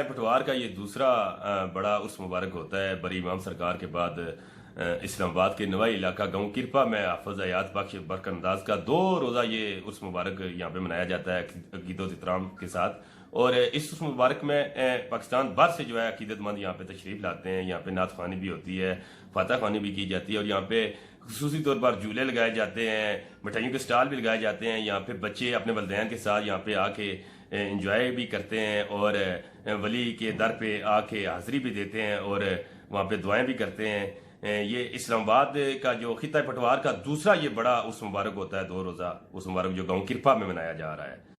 पटवार का ये दूसरा बड़ा उर्स मुबारक होता है बरी इमाम सरकार के बाद। इस्लामाबाद के नवाई इलाका गांव किरपा में हाफिज हयात बख्श बरकंदाज का 2 रोज़ा ये उर्स मुबारक यहाँ पे मनाया जाता है अकीदत इतराम के साथ। और इस उर्स मुबारक में पाकिस्तान भर से जो है अकीदतमंद यहाँ पे तशरीफ लाते हैं। यहाँ पे नात ख़वानी भी होती है, फातह ख़वानी भी की जाती है और यहाँ पे खुसूसी तौर पर झूले लगाए जाते हैं, मिठाइयों के स्टॉल भी लगाए जाते हैं। यहाँ पे बच्चे अपने वलदैन के साथ यहाँ पे आके इंजॉय भी करते हैं और वली के दर पे आके हाजिरी भी देते हैं और वहाँ पे दुआएं भी करते हैं। ये इस्लामाबाद का जो खिता पटवार का दूसरा ये बड़ा उर्स मुबारक होता है 2 रोज़ा उर्स मुबारक जो गाँव किरपा में मनाया जा रहा है।